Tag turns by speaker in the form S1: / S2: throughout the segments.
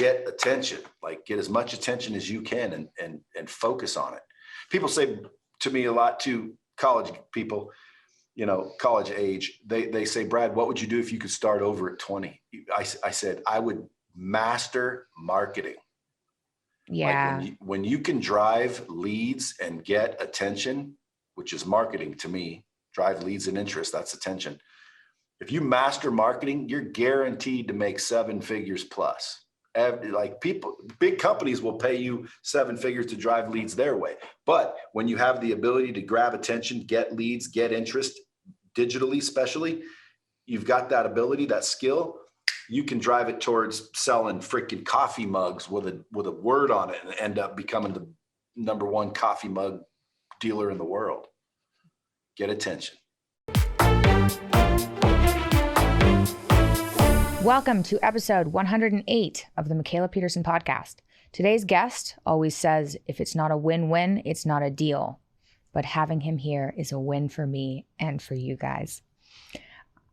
S1: get attention, like get as much attention as you can and focus on it. People say to me a lot, to college people, college age, they say, Brad, what would you do if you could start over at 20? I said, I would master marketing.
S2: Yeah.
S1: Like when you can drive leads and get attention, which is marketing to me, drive leads and interest, that's attention. If you master marketing, you're guaranteed to make 7 figures plus. Like big companies will pay you 7 figures to drive leads their way. But when you have the ability to grab attention, get leads, get interest digitally, especially, you've got that ability, that skill, you can drive it towards selling freaking coffee mugs with a word on it and end up becoming the #1 coffee mug dealer in the world. Get attention.
S2: Welcome to episode 108 of the Mikhaila Peterson podcast. Today's guest always says, if it's not a win-win, it's not a deal. But having him here is a win for me and for you guys.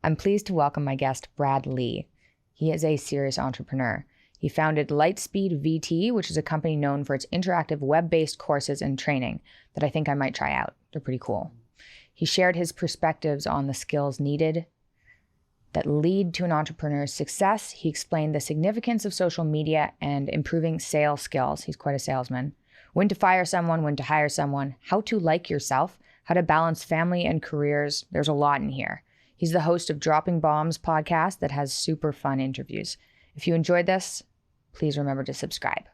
S2: I'm pleased to welcome my guest, Brad Lea. He is a serious entrepreneur. He founded LightSpeed VT, which is a company known for its interactive web-based courses and training that I think I might try out. They're pretty cool. He shared his perspectives on the skills needed that lead to an entrepreneur's success. He explained the significance of social media and improving sales skills. He's quite a salesman. When to fire someone, when to hire someone, how to like yourself, how to balance family and careers. There's a lot in here. He's the host of Dropping Bombs podcast that has super fun interviews. If you enjoyed this, please remember to subscribe.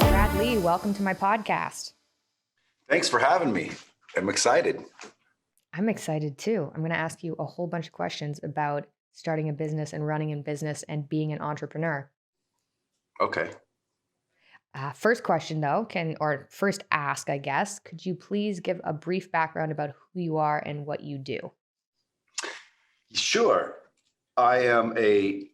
S2: Brad Lea, welcome to my podcast.
S1: Thanks for having me. I'm excited.
S2: I'm excited too. I'm going to ask you a whole bunch of questions about starting a business and running a business and being an entrepreneur.
S1: Okay.
S2: First question though, first ask, I guess, could you please give a brief background about who you are and what you do?
S1: Sure. I am a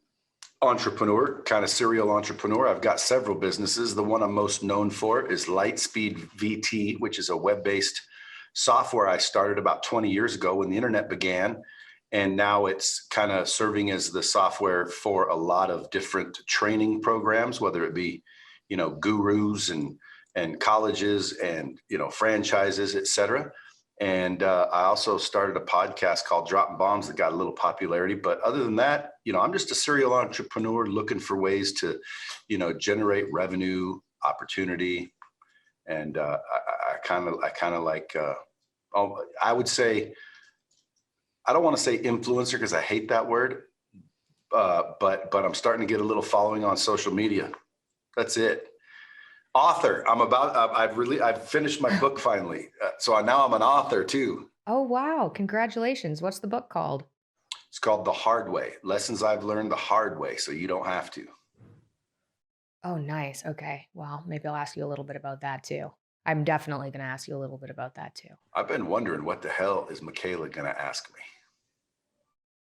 S1: entrepreneur, kind of serial entrepreneur. I've got several businesses. The one I'm most known for is LightSpeed VT, which is a web-based software I started about 20 years ago when the internet began. And now it's kind of serving as the software for a lot of different training programs, whether it be gurus and colleges and, franchises, et cetera. And I also started a podcast called Dropping Bombs that got a little popularity. But other than that, I'm just a serial entrepreneur looking for ways to, generate revenue, opportunity. And I kind of like, I would say, I don't want to say influencer because I hate that word, but I'm starting to get a little following on social media. That's it. Author. I've finished my book finally. So now I'm an author too.
S2: Oh, wow. Congratulations. What's the book called?
S1: It's called The Hard Way. Lessons I've learned the hard way, so you don't have to.
S2: Oh, nice. Okay. Well, maybe I'll ask you a little bit about that too. I'm definitely going to ask you a little bit about that too.
S1: I've been wondering what the hell is Mikhaila going to ask me?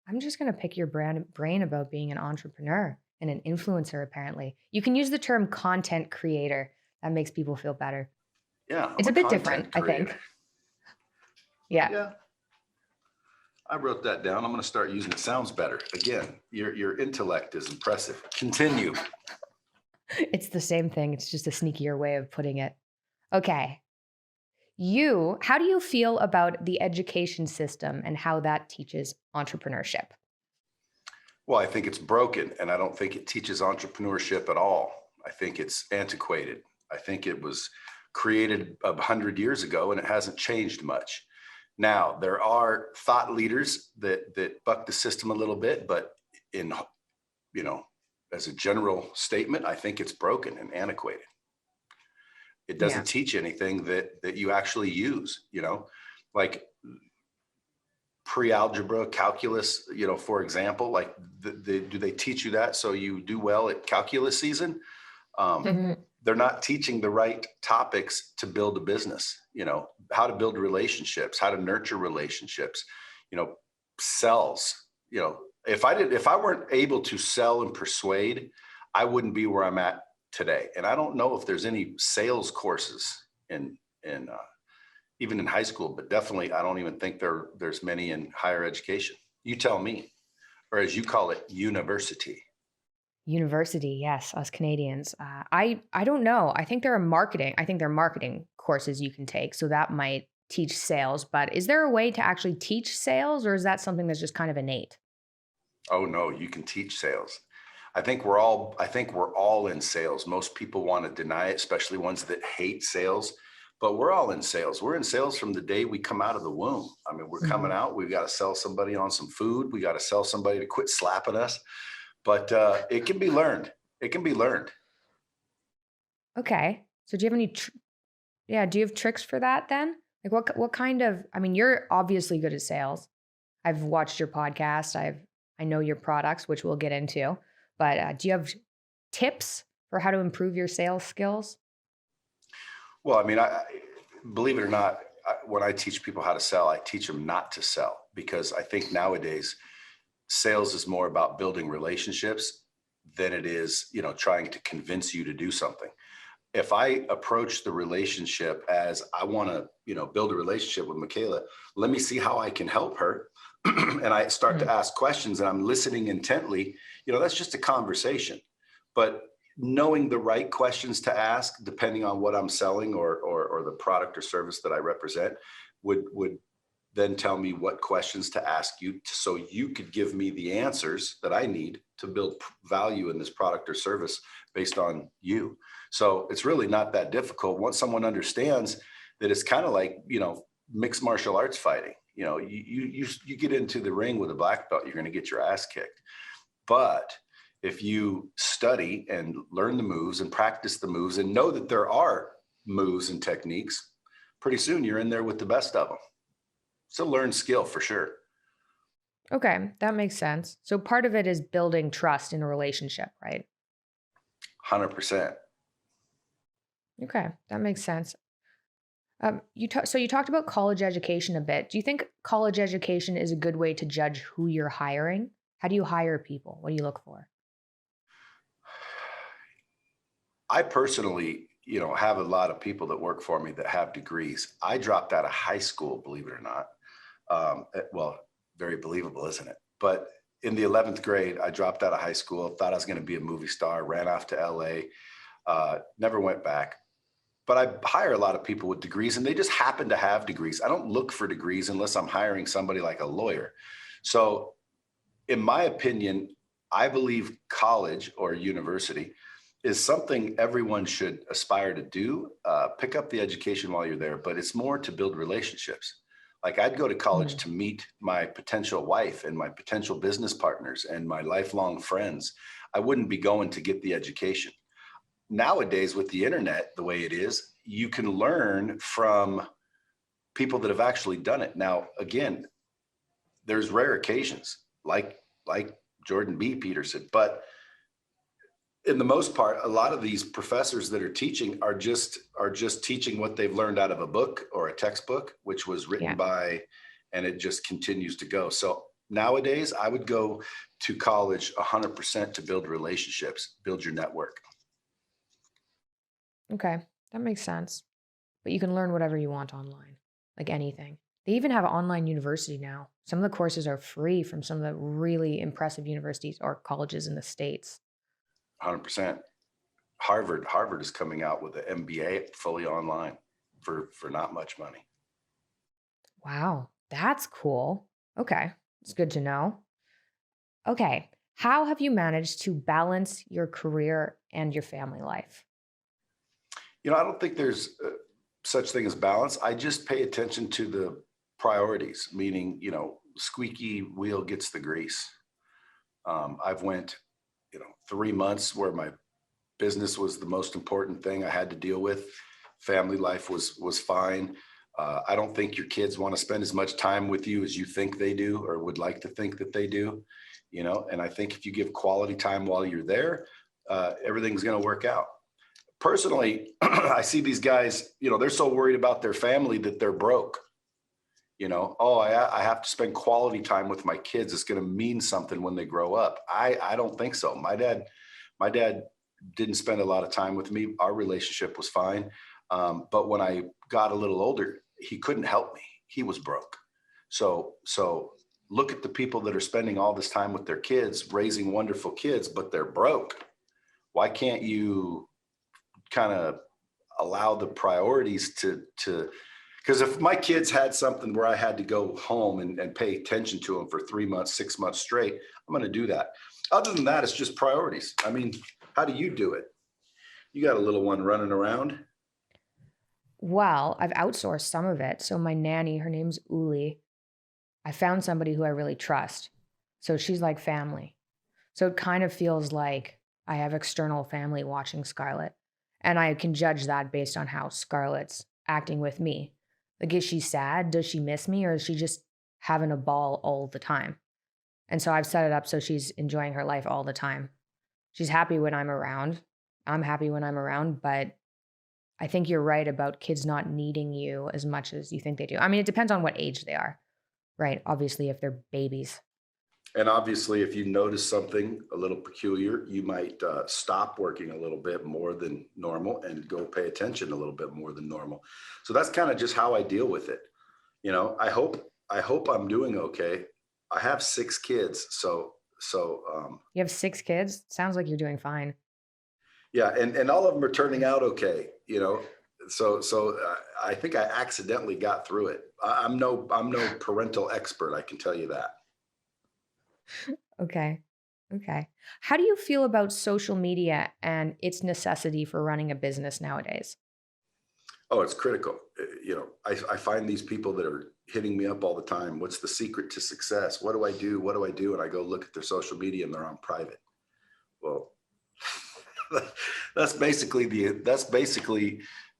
S2: I'm just going to pick your brain about being an entrepreneur and an influencer, apparently. You can use the term content creator. That makes people feel better.
S1: Yeah.
S2: It's a bit different, creator. I think. Yeah.
S1: I wrote that down. I'm going to start using it. Sounds better. Again, your intellect is impressive. Continue.
S2: It's the same thing. It's just a sneakier way of putting it. Okay. How do you feel about the education system and how that teaches entrepreneurship?
S1: Well, I think it's broken, and I don't think it teaches entrepreneurship at all. I think it's antiquated. I think it was created 100 years ago, and it hasn't changed much. Now, there are thought leaders that buck the system a little bit, but as a general statement, I think it's broken and antiquated. It doesn't teach anything that you actually use, like pre-algebra, calculus, for example, like do they teach you that so you do well at calculus season? They're not teaching the right topics to build a business, how to build relationships, how to nurture relationships, sells, if I weren't able to sell and persuade, I wouldn't be where I'm at today. And I don't know if there's any sales courses in even in high school, but definitely, I don't even think there's many in higher education. You tell me, or as you call it, university.
S2: University, yes, us Canadians. I don't know. I think there are marketing. I think there are marketing courses you can take, so that might teach sales. But is there a way to actually teach sales, or is that something that's just kind of innate?
S1: Oh no, you can teach sales. I think we're all in sales. Most people want to deny it, especially ones that hate sales. But we're all in sales. We're in sales from the day we come out of the womb. I mean, we're coming
S2: Mhm.
S1: out. We've got to sell somebody on some food. We got to sell somebody to quit slapping us. But it can be learned. It can be learned.
S2: Okay. So do you have any yeah, do you have tricks for that then? Like what kind of I mean, you're obviously good at sales. I've watched your podcast. I know your products, which we'll get into. But do you have tips for how to improve your sales skills?
S1: Well, I mean, believe it or not, when I teach people how to sell, I teach them not to sell because I think nowadays sales is more about building relationships than it is, trying to convince you to do something. If I approach the relationship as I want to, build a relationship with Mikhaila, let me see how I can help her. And I start to
S2: Mm.
S1: ask questions and I'm listening intently, that's just a conversation. But knowing the right questions to ask, depending on what I'm selling or the product or service that I represent, would then tell me what questions to ask you so you could give me the answers that I need to build value in this product or service based on you. So it's really not that difficult. Once someone understands that it's kind of like, mixed martial arts fighting, you get into the ring with a black belt, you're going to get your ass kicked. But if you study and learn the moves and practice the moves and know that there are moves and techniques, pretty soon you're in there with the best of them. It's a learned skill for sure.
S2: Okay, that makes sense. So part of it is building trust in a relationship, right?
S1: 100%.
S2: Okay, that makes sense. So you talked about college education a bit. Do you think college education is a good way to judge who you're hiring? How do you hire people? What do you look for?
S1: I personally, have a lot of people that work for me that have degrees. I dropped out of high school, believe it or not. Well, very believable, isn't it? But in the 11th grade, I dropped out of high school, thought I was going to be a movie star, ran off to LA, never went back. But I hire a lot of people with degrees and they just happen to have degrees. I don't look for degrees unless I'm hiring somebody like a lawyer. So, in my opinion, I believe college or university is something everyone should aspire to do. Pick up the education while you're there, but it's more to build relationships. Like I'd go to college
S2: Mm.
S1: to meet my potential wife and my potential business partners and my lifelong friends. I wouldn't be going to get the education. Nowadays, with the internet the way it is, you can learn from people that have actually done it. Now, again, there's rare occasions like Jordan B. Peterson, but in the most part, a lot of these professors that are teaching are just teaching what they've learned out of a book or a textbook, which was written
S2: Yeah.
S1: by, and it just continues to go. So nowadays, I would go to college 100% to build relationships, build your network.
S2: Okay, that makes sense. But you can learn whatever you want online, like anything. They even have online university now. Some of the courses are free from some of the really impressive universities or colleges in the States.
S1: 100%. Harvard is coming out with an MBA fully online for not much money.
S2: Wow, that's cool. Okay, it's good to know. Okay, how have you managed to balance your career and your family life?
S1: I don't think there's such thing as balance. I just pay attention to the priorities, meaning, squeaky wheel gets the grease. I've went, 3 months where my business was the most important thing I had to deal with. Family life was fine. I don't think your kids want to spend as much time with you as you think they do or would like to think that they do, and I think if you give quality time while you're there, everything's going to work out. Personally, I see these guys, they're so worried about their family that they're broke. Oh, I have to spend quality time with my kids. It's going to mean something when they grow up. I don't think so. My dad didn't spend a lot of time with me. Our relationship was fine. But when I got a little older he couldn't help me. He was broke. So look at the people that are spending all this time with their kids, raising wonderful kids, but they're broke. Why can't you kind of allow the priorities to, because if my kids had something where I had to go home and pay attention to them for 3 months, 6 months straight, I'm going to do that. Other than that, it's just priorities. I mean, how do you do it? You got a little one running around.
S2: Well, I've outsourced some of it. So my nanny, her name's Uli. I found somebody who I really trust. So she's like family. So it kind of feels like I have external family watching Scarlett. And I can judge that based on how Scarlett's acting with me. Like, is she sad? Does she miss me? Or is she just having a ball all the time? And so I've set it up so she's enjoying her life all the time. She's happy when I'm around. I'm happy when I'm around, but I think you're right about kids not needing you as much as you think they do. I mean, it depends on what age they are, right? Obviously, if they're babies.
S1: And obviously, if you notice something a little peculiar, you might stop working a little bit more than normal and go pay attention a little bit more than normal. So that's kind of just how I deal with it. You know, I hope I'm doing okay. I have 6 kids, so
S2: You have 6 kids? Sounds like you're doing fine.
S1: yeah, and all of them are turning out okay. You know, so I think I accidentally got through it. I'm no parental expert. I can tell you that.
S2: Okay. Okay. How do you feel about social media and its necessity for running a business nowadays?
S1: Oh, it's critical. You know, I find these people that are hitting me up all the time. What's the secret to success? What do I do? What do I do? And I go look at their social media and they're on private. Well, that's basically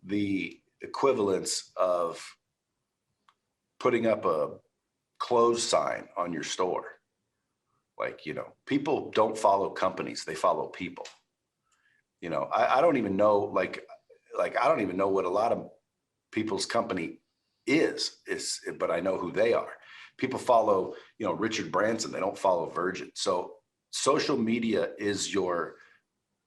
S1: the equivalence of putting up a close sign on your store. Like, you know, people don't follow companies, they follow people. You know, I don't even know, like I don't even know what a lot of people's company is, but I know who they are. People follow, you know, Richard Branson, they don't follow Virgin. So social media is your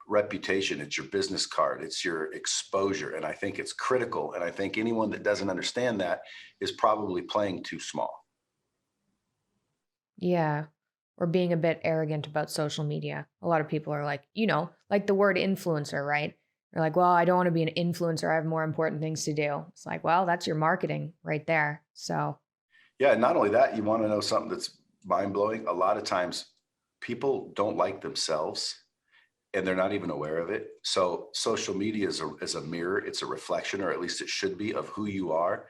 S1: reputation, it's your business card, it's your exposure. And I think it's critical. And I think anyone that doesn't understand that is probably playing too small.
S2: Yeah. Or being a bit arrogant about social media. A lot of people are like, like the word influencer, right? They're like, well, I don't want to be an influencer. I have more important things to do. It's like, well, that's your marketing right there. So,
S1: yeah, and not only that, you want to know something that's mind blowing. A lot of times people don't like themselves and they're not even aware of it. So social media is a mirror, it's a reflection, or at least it should be, of who you are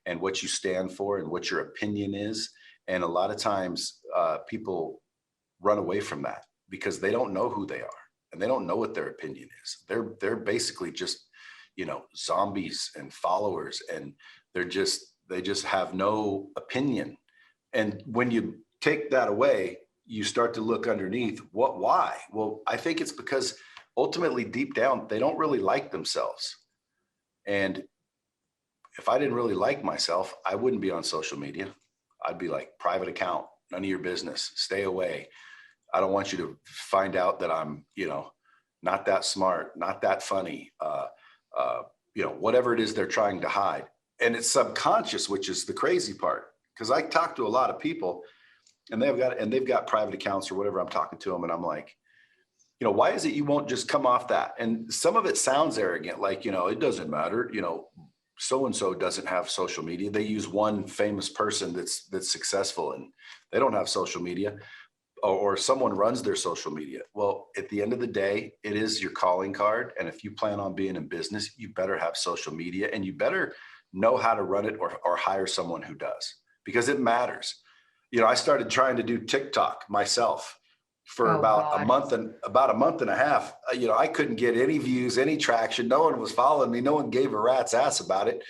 S1: and what you stand for and what your opinion is. And a lot of times people run away from that because they don't know who they are and they don't know what their opinion is. They're basically just, you know, zombies and followers, and they just have no opinion. And when you take that away, you start to look underneath why? Well, I think it's because ultimately deep down, they don't really like themselves. And if I didn't really like myself, I wouldn't be on social media. I'd be like, private account, none of your business, stay away. I don't want you to find out that I'm, you know, not that smart, not that funny, you know, whatever it is they're trying to hide. And it's subconscious, which is the crazy part. Because I talk to a lot of people and they've got private accounts or whatever. I'm talking to them and I'm like, you know, why is it you won't just come off that? And some of it sounds arrogant, like, you know, it doesn't matter, you know, so-and-so doesn't have social media. They use one famous person that's successful and they don't have social media, or someone runs their social media. Well, at the end of the day, it is your calling card. And if you plan on being in business, you better have social media and you better know how to run it, or hire someone who does, because it matters. You know, I started trying to do TikTok myself for about a month and a half. You know, I couldn't get any views, any traction. No one was following me. No one gave a rat's ass about it.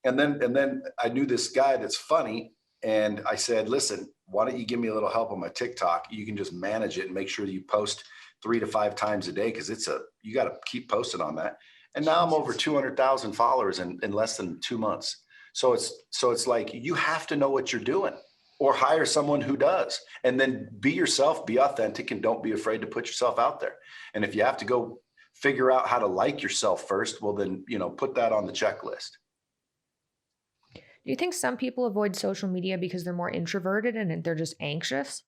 S1: And then I knew this guy that's funny. And I said, listen, why don't you give me a little help on my TikTok? You can just manage it and make sure that you post 3 to 5 times a day. Cause you got to keep posting on that. And now I'm over 200,000 followers in less than 2 months. So it's like, you have to know what you're doing, or hire someone who does, and then be yourself, be authentic, and don't be afraid to put yourself out there. And if you have to go figure out how to like yourself first, well then, you know, put that on the checklist.
S2: Do you think some people avoid social media because they're more introverted and they're just anxious?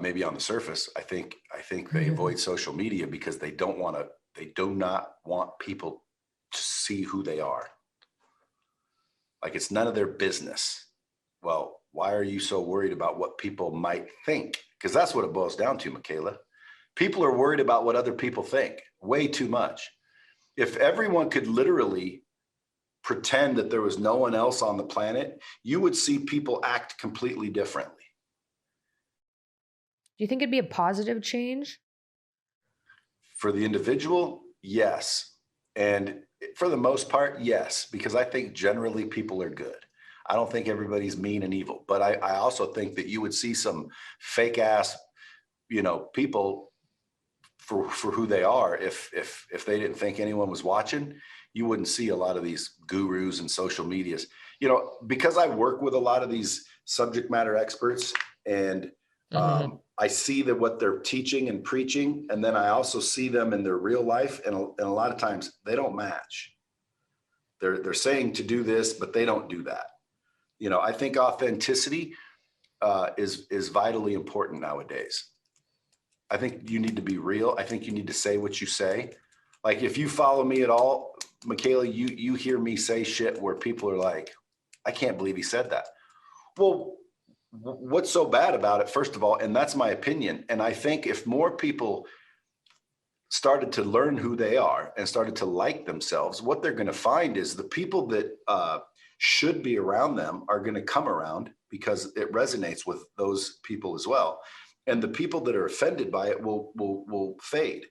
S1: Maybe on the surface, I think they avoid social media because they do not want people to see who they are. Like it's none of their business. Well, why are you so worried about what people might think? Because that's what it boils down to, Mikhaila. People are worried about what other people think way too much. If everyone could literally pretend that there was no one else on the planet, you would see people act completely differently.
S2: Do you think it'd be a positive change?
S1: For the individual, yes. And for the most part, yes, because I think generally people are good. I don't think everybody's mean and evil, but I also think that you would see some fake ass, people for who they are. If they didn't think anyone was watching, you wouldn't see a lot of these gurus and social medias. Because I work with a lot of these subject matter experts, and I see that what they're teaching and preaching, and then I also see them in their real life, and a lot of times they don't match. They're saying to do this, but they don't do that. I think authenticity is vitally important nowadays. I think you need to be real. I think you need to say what you say. Like if you follow me at all, Mikhaila, you hear me say shit where people are like, I can't believe he said that. Well, what's so bad about it, first of all? And that's my opinion. And I think if more people started to learn who they are and started to like themselves, what they're going to find is the people that should be around them are going to come around because it resonates with those people as well. And the people that are offended by it will fade.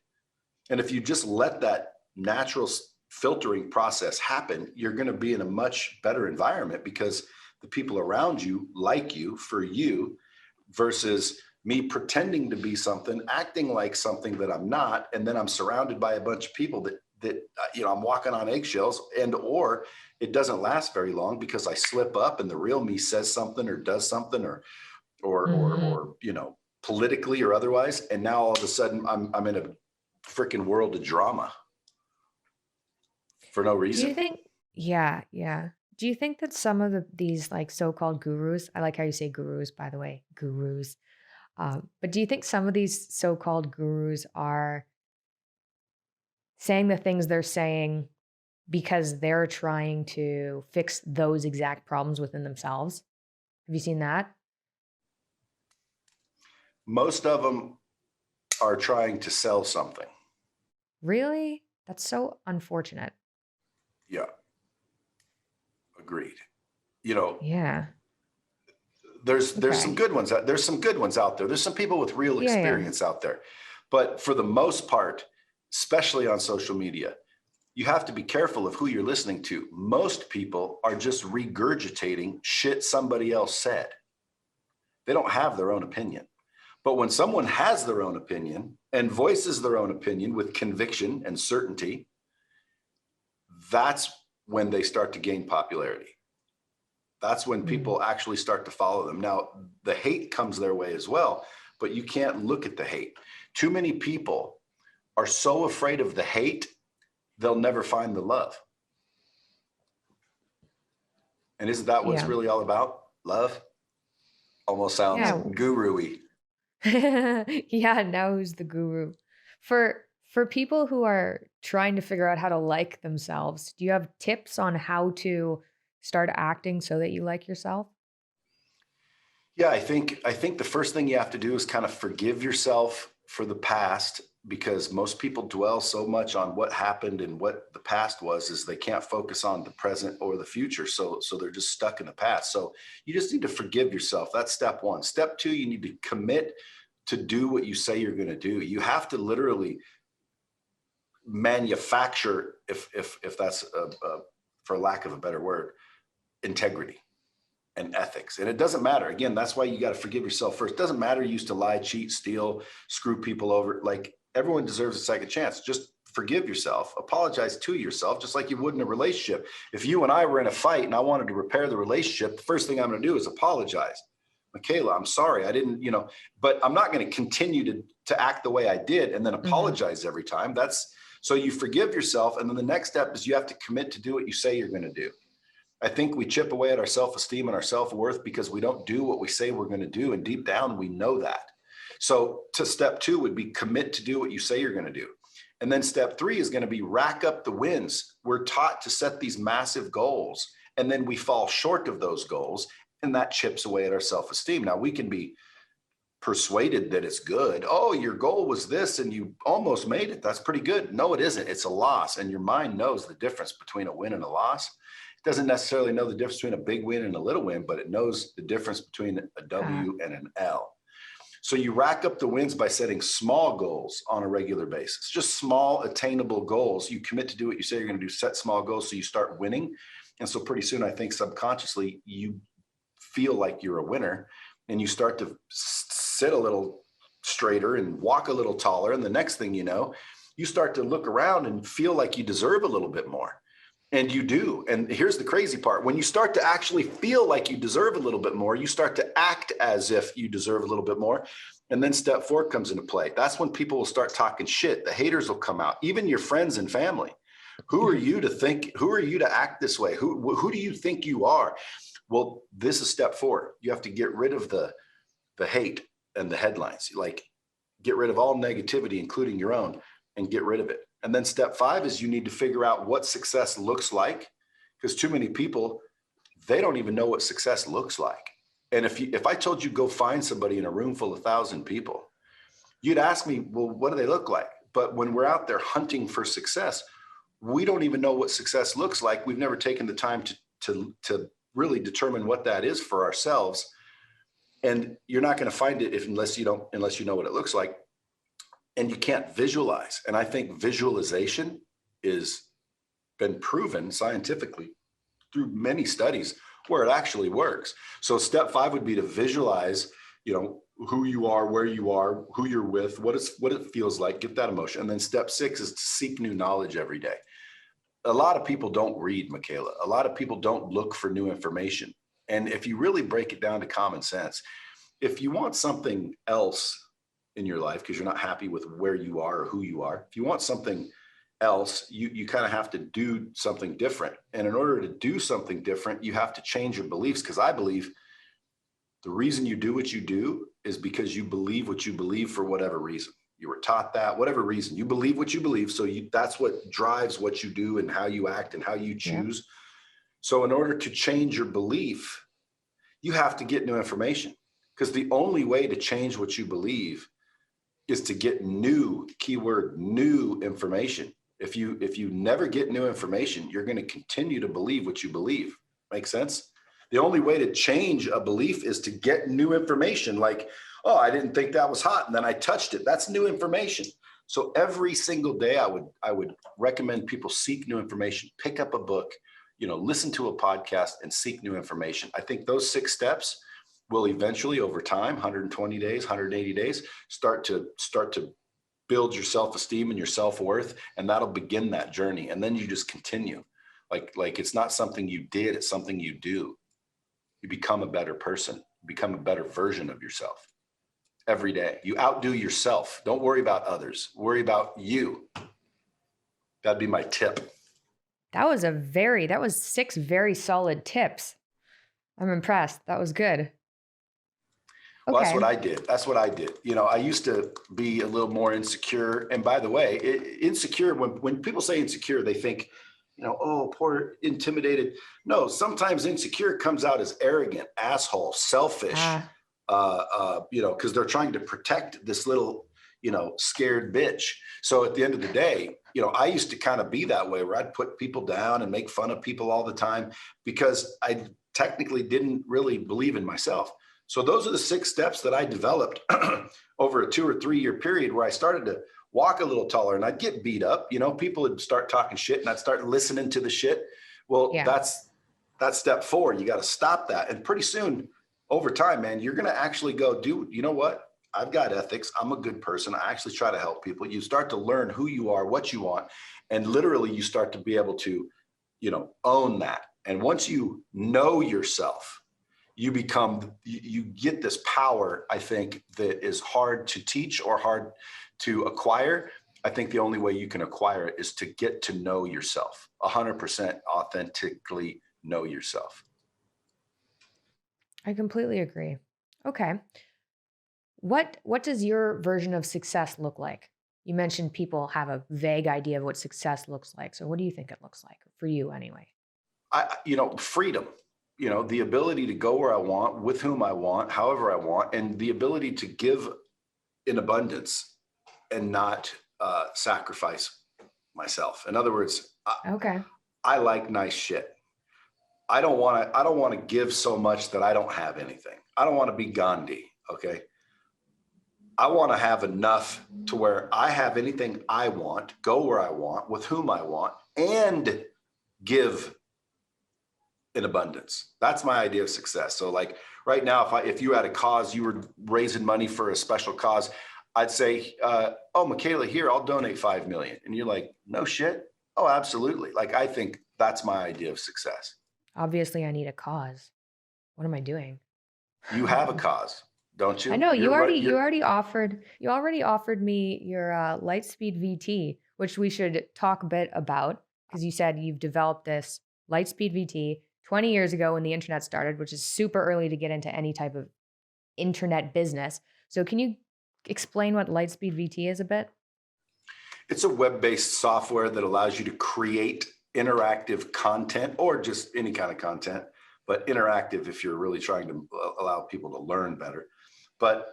S1: And if you just let that natural filtering process happen, you're going to be in a much better environment because the people around you like you for you versus me pretending to be something, acting like something that I'm not. And then I'm surrounded by a bunch of people that I'm walking on eggshells, and or it doesn't last very long because I slip up and the real me says something or does something or politically or otherwise. And now all of a sudden I'm in a freaking world of drama for no
S2: Do you
S1: reason.
S2: think, yeah, yeah. Do you think that some of these like so-called gurus, I like how you say gurus, by the way, gurus. But do you think some of these so-called gurus are saying the things they're saying because they're trying to fix those exact problems within themselves? Have you seen that?
S1: Most of them are trying to sell something.
S2: Really? That's so unfortunate.
S1: Yeah, agreed.
S2: Yeah.
S1: There's some
S2: Okay.
S1: good ones. There's some good ones out there. There's some people with real
S2: Yeah, yeah.
S1: experience out there. But for the most part, especially on social media, you have to be careful of who you're listening to. Most people are just regurgitating shit somebody else said. They don't have their own opinion. But when someone has their own opinion and voices their own opinion with conviction and certainty, that's when they start to gain popularity. That's when
S2: Mm.
S1: people actually start to follow them. Now, the hate comes their way as well, but you can't look at the hate. Too many people are so afraid of the hate, they'll never find the love. And isn't that what it's
S2: Yeah.
S1: really all about? Love? Almost sounds
S2: Yeah.
S1: guru-y.
S2: Yeah, now who's the guru? For people who are trying to figure out how to like themselves, do you have tips on how to start acting so that you like yourself?
S1: Yeah, I think the first thing you have to do is kind of forgive yourself for the past, because most people dwell so much on what happened and what the past was is they can't focus on the present or the future. So they're just stuck in the past. So you just need to forgive yourself. That's step one. Step two, you need to commit to do what you say you're going to do. You have to literally manufacture, if that's for lack of a better word, integrity and ethics. And it doesn't matter. Again, that's why you got to forgive yourself first. It doesn't matter you used to lie, cheat, steal, screw people over. Like, everyone deserves a second chance. Just forgive yourself, apologize to yourself, just like you would in a relationship. If you and I were in a fight and I wanted to repair the relationship, the first thing I'm going to do is apologize. Mikhaila, I'm sorry. I didn't, but I'm not going to continue to act the way I did and then
S2: Hmm.
S1: apologize every time. So you forgive yourself. And then the next step is you have to commit to do what you say you're going to do. I think we chip away at our self-esteem and our self-worth because we don't do what we say we're going to do. And deep down, we know that. So to step 2 would be commit to do what you say you're going to do. And then step 3 is going to be rack up the wins. We're taught to set these massive goals, and then we fall short of those goals, and that chips away at our self-esteem. Now, we can be persuaded that it's good. Oh, your goal was this and you almost made it. That's pretty good. No, it isn't. It's a loss. And your mind knows the difference between a win and a loss. It doesn't necessarily know the difference between a big win and a little win, but it knows the difference between a W and an L. So you rack up the wins by setting small goals on a regular basis, just small attainable goals. You commit to do what you say you're going to do, set small goals. So you start winning. And so pretty soon, I think subconsciously you feel like you're a winner, and you start to sit a little straighter and walk a little taller. And the next thing you know, you start to look around and feel like you deserve a little bit more. And you do. And here's the crazy part. When you start to actually feel like you deserve a little bit more, you start to act as if you deserve a little bit more. And then step 4 comes into play. That's when people will start talking shit. The haters will come out, even your friends and family. Who are you to think, who are you to act this way? Who do you think you are? Well, this is step 4. You have to get rid of the hate and the headlines. Like, get rid of all negativity, including your own, and get rid of it. And then step 5 is you need to figure out what success looks like, because too many people, they don't even know what success looks like. And if I told you go find somebody in a room full of 1,000 people, you'd ask me, well, what do they look like? But when we're out there hunting for success, we don't even know what success looks like. We've never taken the time to really determine what that is for ourselves. And you're not going to find it unless you know what it looks like. And you can't visualize. And I think visualization is been proven scientifically through many studies where it actually works. So step 5 would be to visualize, who you are, where you are, who you're with, what it feels like, get that emotion. And then step 6 is to seek new knowledge every day. A lot of people don't read, Mikhaila. A lot of people don't look for new information. And if you really break it down to common sense, if you want something else in your life because you're not happy with where you are or who you are, if you want something else, you kind of have to do something different. And in order to do something different, you have to change your beliefs, because I believe the reason you do what you do is because you believe what you believe for whatever reason. You were taught that, whatever reason. You believe what you believe, so that's what drives what you do and how you act and how you choose. Yeah. So in order to change your belief, you have to get new information, because the only way to change what you believe is to get new, keyword, new information. If you never get new information, you're going to continue to believe what you believe. Make sense? The only way to change a belief is to get new information. Like, oh, I didn't think that was hot, and then I touched it. That's new information. So every single day, I would recommend people seek new information, pick up a book, listen to a podcast, and seek new information. I think those 6 steps will eventually, over time, 120 days, 180 days, start to build your self-esteem and your self-worth, and that'll begin that journey. And then you just continue. Like it's not something you did, it's something you do. You become a better person, you become a better version of yourself every day. You outdo yourself. Don't worry about others. Worry about you. That'd be my tip.
S2: That was 6 very solid tips. I'm impressed. That was good.
S1: Well, that's what I did. I used to be a little more insecure. And by the way, insecure, when people say insecure, they think, oh, poor, intimidated. No, sometimes insecure comes out as arrogant, asshole, selfish, because they're trying to protect this little, scared bitch. So at the end of the day, I used to kind of be that way, where I'd put people down and make fun of people all the time because I technically didn't really believe in myself. So those are the 6 steps that I developed over a 2 or 3 year period, where I started to walk a little taller, and I'd get beat up. People would start talking shit, and I'd start listening to the shit. Well, that's step 4. You got to stop that. And pretty soon, over time, man, you're going to actually go, dude, you know what? I've got ethics. I'm a good person. I actually try to help people. You start to learn who you are, what you want. And literally you start to be able to, own that. And once you know yourself, you get this power, I think, that is hard to teach or hard to acquire. I think the only way you can acquire it is to get to know yourself 100% authentically, know yourself.
S2: I completely agree. Okay. What does your version of success look like? You mentioned people have a vague idea of what success looks like. So what do you think it looks like for you anyway?
S1: Freedom, the ability to go where I want, with whom I want, however I want, and the ability to give in abundance and not sacrifice myself. In other words,
S2: Okay.
S1: I like nice shit. I don't want to give so much that I don't have anything. I don't want to be Gandhi. Okay. I want to have enough to where I have anything I want, go where I want, with whom I want, and give in abundance. That's my idea of success. So like right now, if you had a cause, you were raising money for a special cause, I'd say, oh, Mikhaila, here, I'll donate 5 million. And you're like, no shit. Oh, absolutely. Like, I think that's my idea of success.
S2: Obviously, I need a cause. What am I doing?
S1: You have a cause, don't
S2: I
S1: you?
S2: know
S1: You're right.
S2: you already offered me your LightSpeed VT, which we should talk a bit about because you said you've developed this LightSpeed VT 20 years ago when the internet started, which is super early to get into any type of internet business. So can you explain what LightSpeed VT is a bit?
S1: It's a web-based software that allows you to create interactive content or just any kind of content, but interactive if you're really trying to allow people to learn better. But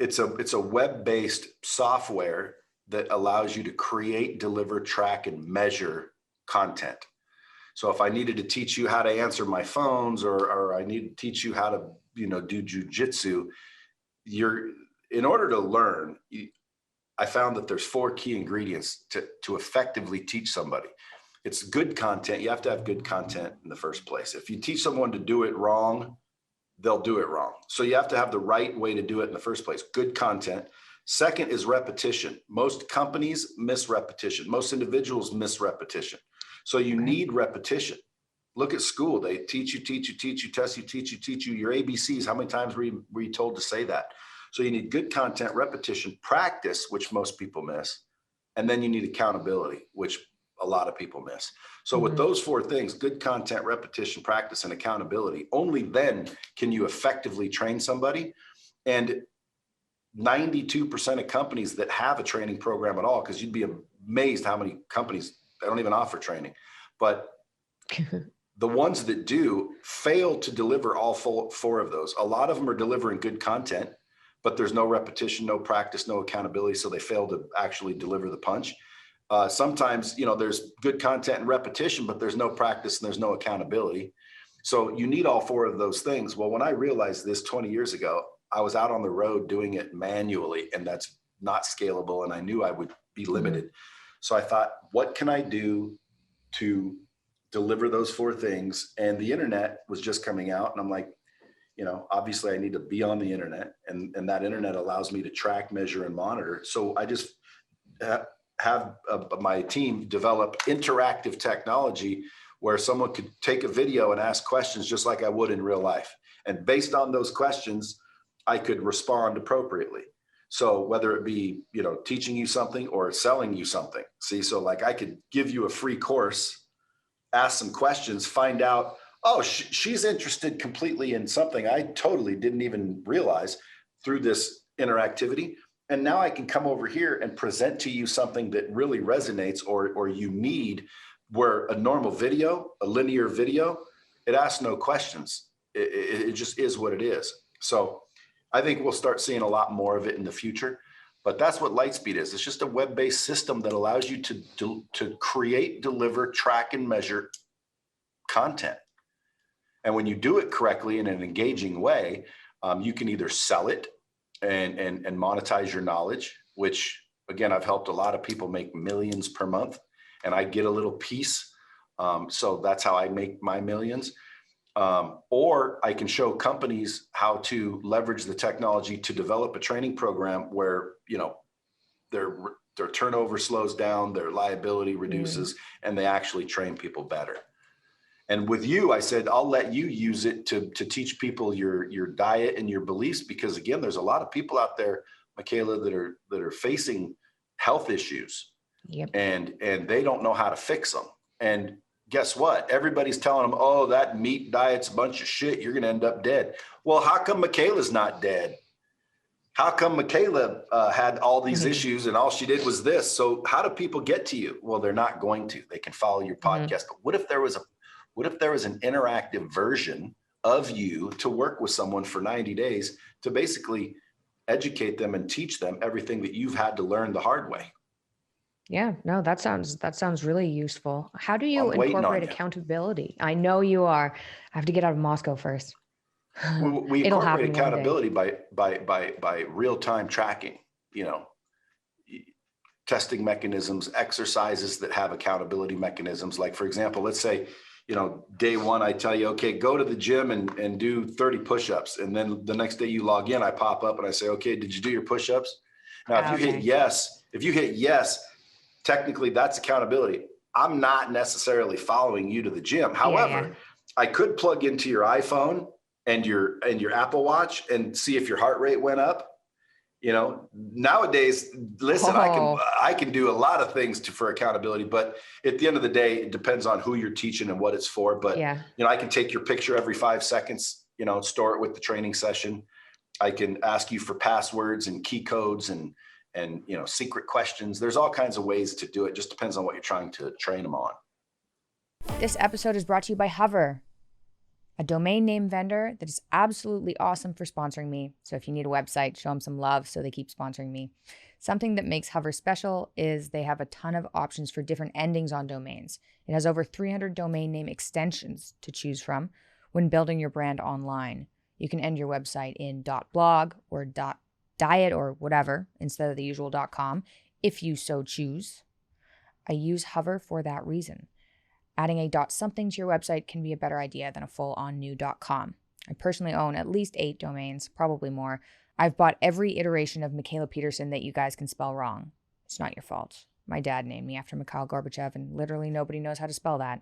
S1: it's a web-based software that allows you to create, deliver, track, and measure content. So if I needed to teach you how to answer my phones, or I need to teach you how to, do jujitsu, in order to learn, I found that there's 4 key ingredients to effectively teach somebody. It's good content. You have to have good content in the first place. If you teach someone to do it wrong, they'll do it wrong. So you have to have the right way to do it in the first place. Good content. Second is repetition. Most companies miss repetition. Most individuals miss repetition. So you need repetition. Look at school. They teach you, test you, teach you your ABCs. How many times were you told to say that? So you need good content, repetition, practice, which most people miss. And then you need accountability, which a lot of people miss. So with those 4 things, good content, repetition, practice, and accountability, only then can you effectively train somebody. And 92% of companies that have a training program at all, because you'd be amazed how many companies that don't even offer training, but the ones that do fail to deliver all 4 of those. A lot of them are delivering good content, but there's no repetition, no practice, no accountability. So they fail to actually deliver the punch. Sometimes, there's good content and repetition, but there's no practice and there's no accountability. So you need all 4 of those things. Well, when I realized this 20 years ago, I was out on the road doing it manually, and that's not scalable. And I knew I would be limited. So I thought, what can I do to deliver those 4 things? And the internet was just coming out. And I'm like, obviously I need to be on the internet, and that internet allows me to track, measure, and monitor. So I just have my team develop interactive technology where someone could take a video and ask questions just like I would in real life. And based on those questions, I could respond appropriately. So whether it be, teaching you something or selling you something, so like I could give you a free course, ask some questions, find out, oh, she's interested completely in something I totally didn't even realize through this interactivity. And now I can come over here and present to you something that really resonates or you need, where a normal video, a linear video, it asks no questions. It just is what it is. So I think we'll start seeing a lot more of it in the future. But that's what LightSpeed is. It's just a web-based system that allows you to create, deliver, track, and measure content. And when you do it correctly in an engaging way, you can either sell it and monetize your knowledge, which again, I've helped a lot of people make millions per month, and I get a little piece. So that's how I make my millions. Or I can show companies how to leverage the technology to develop a training program where, their turnover slows down, their liability reduces, and they actually train people better. And with you, I said, I'll let you use it to teach people your diet and your beliefs, because again, there's a lot of people out there, Mikhaila, that are facing health issues, and they don't know how to fix them. And guess what? Everybody's telling them, oh, that meat diet's a bunch of shit. You're going to end up dead. Well, how come Mikhaila's not dead? How come Mikhaila had all these issues and all she did was this? So how do people get to you? Well, they're not going to. They can follow your podcast. But what if there was an interactive version of you to work with someone for 90 days to basically educate them and teach them everything that you've had to learn the hard way?
S2: Yeah, no, that sounds really useful. How do you
S1: I'm waiting on
S2: incorporate
S1: you.
S2: accountability? I know you are. I have to get out of Moscow first.
S1: We
S2: It'll
S1: incorporate
S2: happen one day.
S1: accountability by real-time tracking, testing mechanisms, exercises that have accountability mechanisms. Like, for example, let's say, day one, I tell you, okay, go to the gym and do 30 push-ups. And then the next day you log in, I pop up and I say, okay, did you do your push-ups? Now, if you hit yes, technically that's accountability. I'm not necessarily following you to the gym. However, I could plug into your iPhone and your Apple Watch and see if your heart rate went up. Nowadays, listen, I can do a lot of things for accountability, but at the end of the day, it depends on who you're teaching and what it's for. But, I can take your picture every 5 seconds, store it with the training session. I can ask you for passwords and key codes and secret questions. There's all kinds of ways to do it. Just depends on what you're trying to train them on.
S2: This episode is brought to you by Hover, a domain name vendor that is absolutely awesome for sponsoring me. So if you need a website, show them some love so they keep sponsoring me. Something that makes Hover special is they have a ton of options for different endings on domains. It has over 300 domain name extensions to choose from when building your brand online. You can end your website in .blog or .diet or whatever instead of the usual .com if you so choose. I use Hover for that reason. Adding a .something to your website can be a better idea than a full-on new .com. I personally own at least 8 domains, probably more. I've bought every iteration of Mikhaila Peterson that you guys can spell wrong. It's not your fault. My dad named me after Mikhail Gorbachev, and literally nobody knows how to spell that.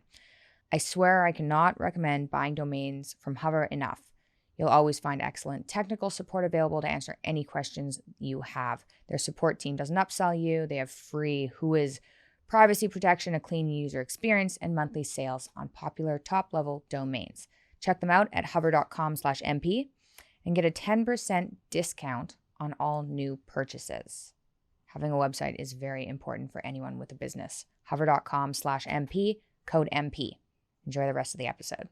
S2: I swear I cannot recommend buying domains from Hover enough. You'll always find excellent technical support available to answer any questions you have. Their support team doesn't upsell you. They have free WHOIS privacy protection, a clean user experience, and monthly sales on popular top-level domains. Check them out at hover.com/MP and get a 10% discount on all new purchases. Having a website is very important for anyone with a business. Hover.com/MP, code MP. Enjoy the rest of the episode.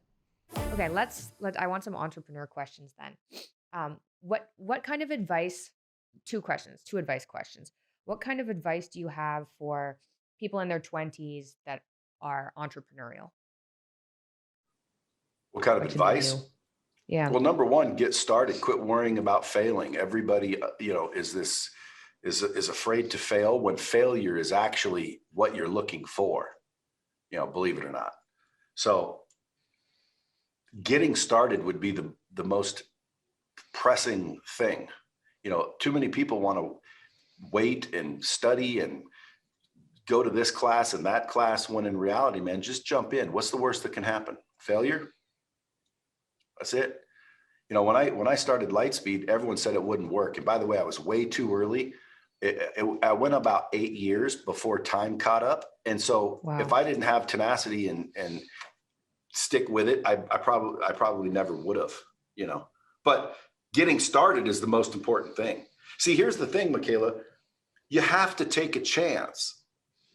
S2: Okay, I want some entrepreneur questions then. What kind of advice, two advice questions. What kind of advice do you have for people in their 20s that are entrepreneurial?
S1: What kind of advice?
S2: Yeah.
S1: Well, number one, get started. Quit worrying about failing. Everybody, is afraid to fail when failure is actually what you're looking for, believe it or not. So getting started would be the most pressing thing. Too many people want to wait and study and go to this class and that class, when in reality, man, just jump in. What's the worst that can happen? Failure? That's it. When I started LightSpeed, everyone said it wouldn't work. And by the way, I was way too early. I went about 8 years before time caught up. And so if I didn't have tenacity and stick with it, I probably never would have, but getting started is the most important thing. See, here's the thing, Mikhaila, you have to take a chance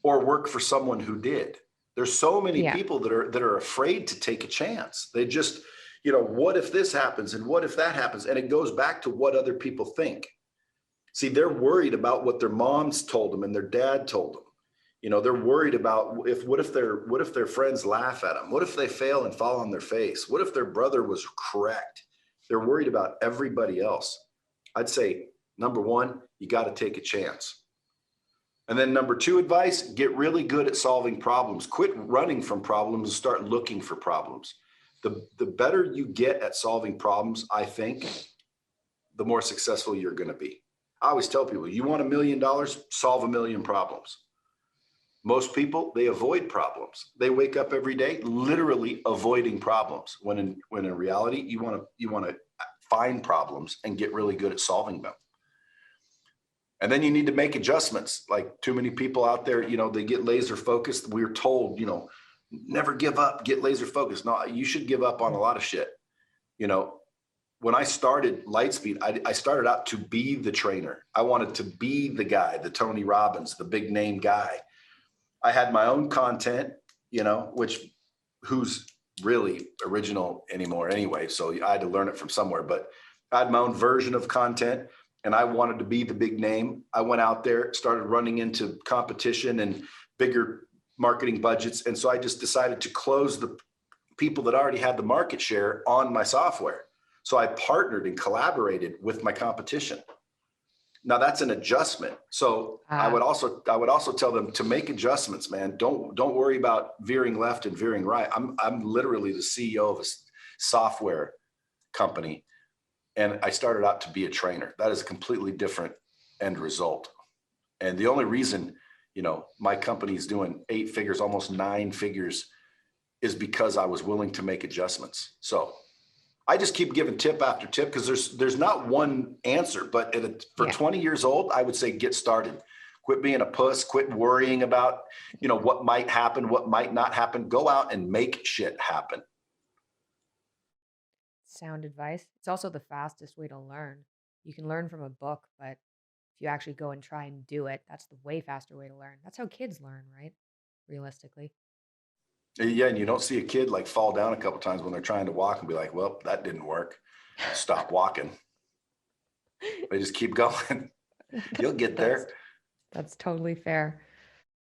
S1: or work for someone who did. There's so many people that are afraid to take a chance. They just, what if this happens and what if that happens? And it goes back to what other people think. See, they're worried about what their moms told them and their dad told them. They're worried about what if their friends laugh at them? What if they fail and fall on their face? What if their brother was correct? They're worried about everybody else. I'd say, number one, you got to take a chance. And then number two advice, get really good at solving problems. Quit running from problems and start looking for problems. The better you get at solving problems, I think, the more successful you're going to be. I always tell people, you want $1 million, solve 1 million problems. Most people, they avoid problems. They wake up every day literally avoiding problems, when in reality, you want to find problems and get really good at solving them. And then you need to make adjustments. Like, too many people out there, they get laser focused. We're told, never give up, get laser focused. No, you should give up on a lot of shit. You know, when I started LightSpeed, I started out to be the trainer. I wanted to be the guy, the Tony Robbins, the big name guy. I had my own content, you know, who's really original anymore anyway. So I had to learn it from somewhere, but I had my own version of content and I wanted to be the big name. I went out there, started running into competition and bigger marketing budgets. And so I just decided to close the people that already had the market share on my software. So I partnered and collaborated with my competition. Now that's an adjustment. So I would also tell them to make adjustments, man. Don't worry about veering left and veering right. I'm literally the CEO of a software company, and I started out to be a trainer. That is a completely different end result. And the only reason, you know, my company is doing 8 figures, almost 9 figures, is because I was willing to make adjustments. So I just keep giving tip after tip because there's not one answer, but for 20 years old, I would say get started. Quit being a puss, quit worrying about, you know, what might happen, what might not happen. Go out and make shit happen.
S2: Sound advice. It's also the fastest way to learn. You can learn from a book, but if you actually go and try and do it, that's the way faster way to learn. That's how kids learn, right? Realistically.
S1: Yeah, and you don't see a kid like fall down a couple times when they're trying to walk and be like, well, that didn't work. Stop walking. They just keep going. You'll get there.
S2: That's totally fair.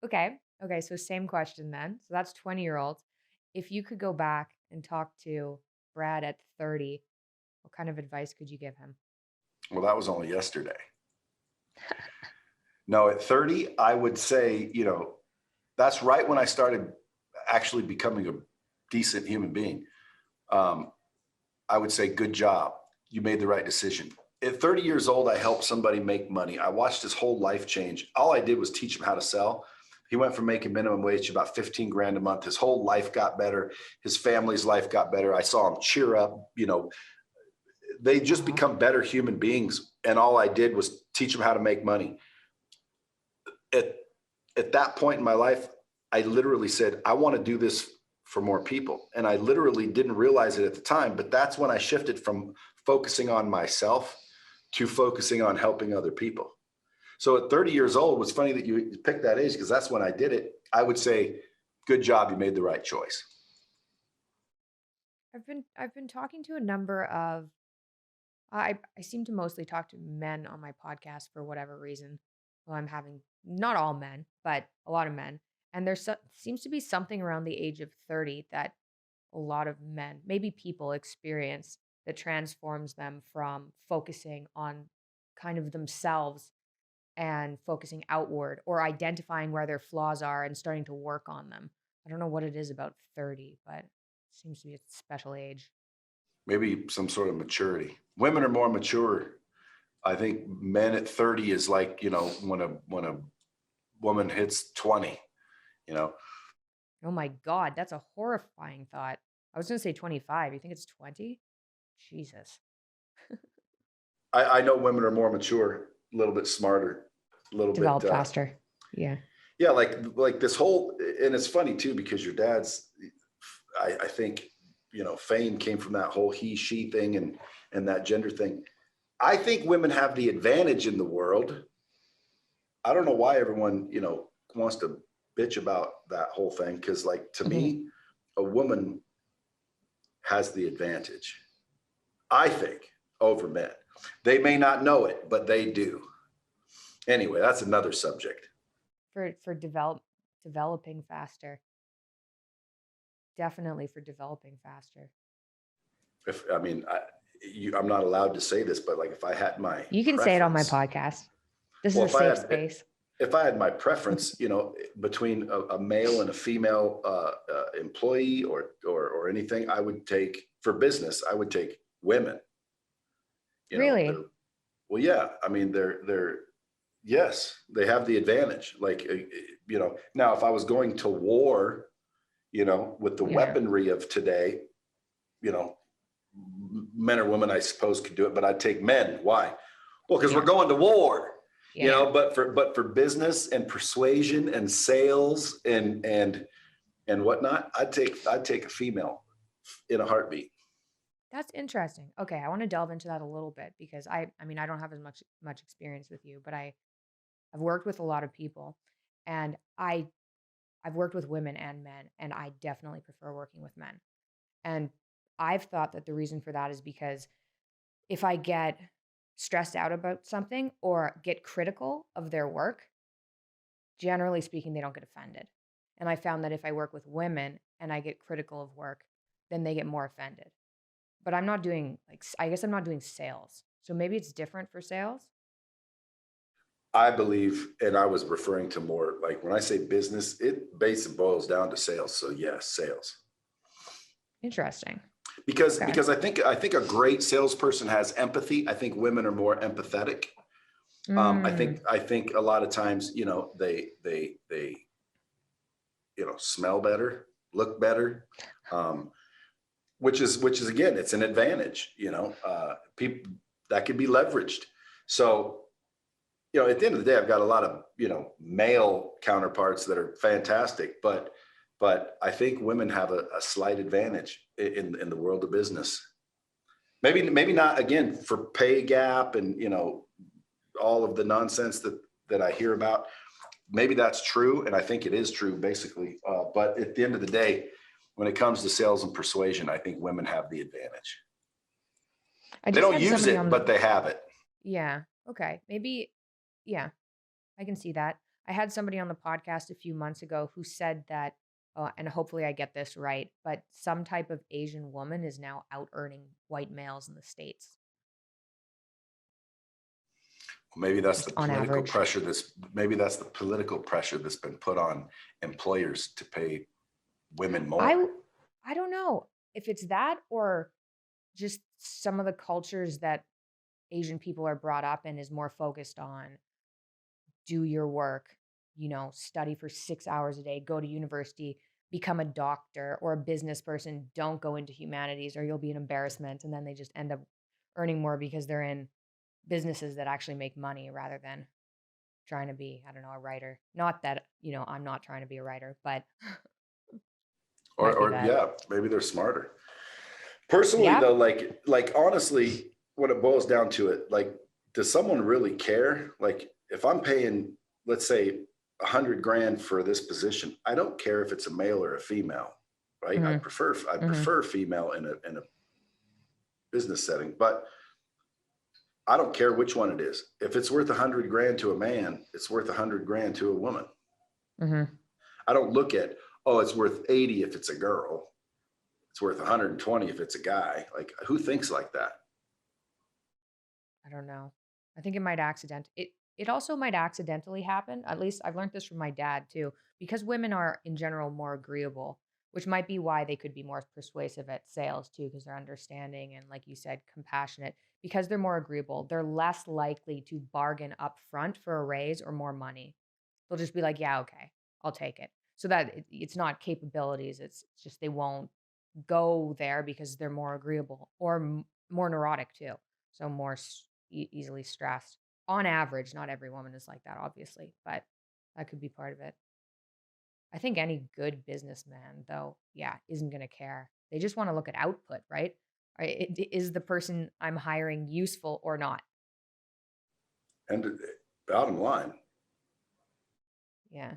S2: Okay. So same question then. So that's 20-year-olds. If you could go back and talk to Brad at 30, what kind of advice could you give him?
S1: Well, that was only yesterday. No, at 30, I would say, you know, that's right when I started actually becoming a decent human being. I would say, good job. You made the right decision. At 30 years old, I helped somebody make money. I watched his whole life change. All I did was teach him how to sell. He went from making minimum wage to about 15 grand a month. His whole life got better. His family's life got better. I saw him cheer up. You know, they just become better human beings. And all I did was teach them how to make money. At that point in my life, I literally said, I want to do this for more people. And I literally didn't realize it at the time, but that's when I shifted from focusing on myself to focusing on helping other people. So at 30 years old, it's funny that you picked that age because that's when I did it. I would say, good job, you made the right choice.
S2: I've been talking to a number of I seem to mostly talk to men on my podcast for whatever reason. Well, I'm having not all men, but a lot of men. And seems to be something around the age of 30 that a lot of men, maybe people, experience that transforms them from focusing on kind of themselves and focusing outward or identifying where their flaws are and starting to work on them. I don't know what it is about 30, but it seems to be a special age.
S1: Maybe some sort of maturity. Women are more mature. I think men at 30 is like, you know, when a woman hits 20, you know.
S2: Oh my God, that's a horrifying thought. I was going to say 25. You think it's 20? Jesus.
S1: I know women are more mature, a little bit smarter, a little
S2: Develop
S1: bit
S2: faster. Yeah.
S1: Yeah, like this whole, and it's funny too because your dad's, I think, you know, fame came from that whole he she thing and that gender thing. I think women have the advantage in the world. I don't know why everyone, you know, wants to bitch about that whole thing because, like, to me, a woman has the advantage, I think, over men. They may not know it, but they do. Anyway, that's another subject.
S2: For developing faster. Definitely for developing faster.
S1: I'm not allowed to say this, but like if I had my
S2: You can say it on my podcast. This is a safe space.
S1: If I had my preference, you know, between a male and a female employee or anything, I would take, for business, I would take women.
S2: Really?
S1: Well, yeah. I mean, yes, they have the advantage. Like, you know, now if I was going to war, you know, with the weaponry of today, you know, men or women, I suppose, could do it, but I'd take men. Why? Well, because we're going to war. You know, but for business and persuasion and sales and and whatnot, I'd take a female in a heartbeat.
S2: That's interesting. Okay, I want to delve into that a little bit because I mean, I don't have as much experience with you, but I've worked with a lot of people, and I've worked with women and men, and I definitely prefer working with men. And I've thought that the reason for that is because if I get stressed out about something or get critical of their work, generally speaking, they don't get offended. And I found that if I work with women and I get critical of work, then they get more offended. But I'm not doing I guess I'm not doing sales. So maybe it's different for sales.
S1: I believe, and I was referring to more like when I say business, it basically boils down to sales. So yes, sales.
S2: Interesting.
S1: Because
S2: Okay.
S1: I think a great salesperson has empathy. I think women are more empathetic. I
S2: Mm,
S1: think a lot of times, they smell better, look better, um, which is again, it's an advantage. People that can be leveraged. So at the end of the day, I've got a lot of male counterparts that are fantastic, but I think women have a slight advantage in the world of business. Maybe not again for pay gap and all of the nonsense that I hear about. Maybe that's true, and I think it is true basically. But at the end of the day, when it comes to sales and persuasion, I think women have the advantage.
S2: I
S1: They
S2: just
S1: don't
S2: had
S1: use
S2: somebody
S1: it,
S2: on the
S1: but they have it.
S2: Yeah. Okay. Maybe yeah, I can see that. I had somebody on the podcast a few months ago who said that and hopefully I get this right, but some type of Asian woman is now out earning white males in the States,
S1: Maybe that's the
S2: just on
S1: political
S2: average.
S1: pressure that's been put on employers to pay women
S2: I
S1: more.
S2: w- I don't know if it's that or just some of the cultures that Asian people are brought up in is more focused on do your work, study for 6 hours a day, go to university, become a doctor or a business person. Don't go into humanities or you'll be an embarrassment. And then they just end up earning more because they're in businesses that actually make money rather than trying to be, I don't know, a writer. Not that, I'm not trying to be a writer, but
S1: or
S2: might be
S1: or
S2: that.
S1: yeah, maybe they're smarter. Personally
S2: Yep.
S1: though, like honestly, when it boils down to it, like, does someone really care? Like, if I'm paying, let's say, 100 grand for this position, I don't care if it's a male or a female, right? I
S2: Hmm.
S1: prefer I
S2: Hmm.
S1: prefer female in a business setting, but I don't care which one it is. If it's worth 100 grand to a man, it's worth 100 grand to a woman.
S2: Hmm.
S1: I don't look at, oh, it's worth 80 if it's a girl. It's worth 120 if it's a guy. Like, who thinks like that?
S2: I don't know. I think it also might accidentally happen. At least I've learned this from my dad too, because women are in general more agreeable, which might be why they could be more persuasive at sales too, because they're understanding and like you said, compassionate. Because they're more agreeable, they're less likely to bargain up front for a raise or more money. They'll just be like, "Yeah, okay, I'll take it." So that it's not capabilities, it's just they won't go there because they're more agreeable or more neurotic too. So more easily stressed. On average, not every woman is like that, obviously, but that could be part of it. I think any good businessman, though, yeah, isn't going to care. They just want to look at output, right? Is the person I'm hiring useful or not?
S1: And bottom line,
S2: Yeah.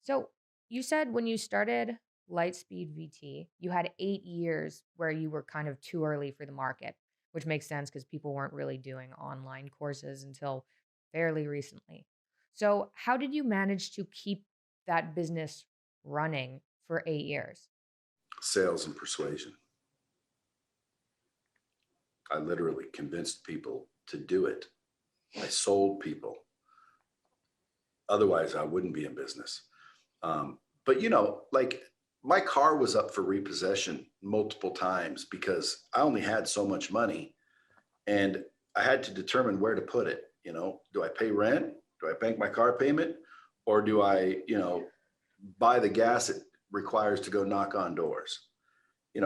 S2: So you said when you started Lightspeed VT, you had 8 years where you were kind of too early for the market, which makes sense because people weren't really doing online courses until fairly recently. So, how did you manage to keep that business running for 8 years?
S1: sales and persuasion. I literally convinced people to do it. I sold people. Otherwise, I wouldn't be in business. But like, my car was up for repossession multiple times because I only had so much money, and I had to determine where to put it. Do I pay rent? Do I bank my car payment? Or do I, buy the gas it requires to go knock on doors?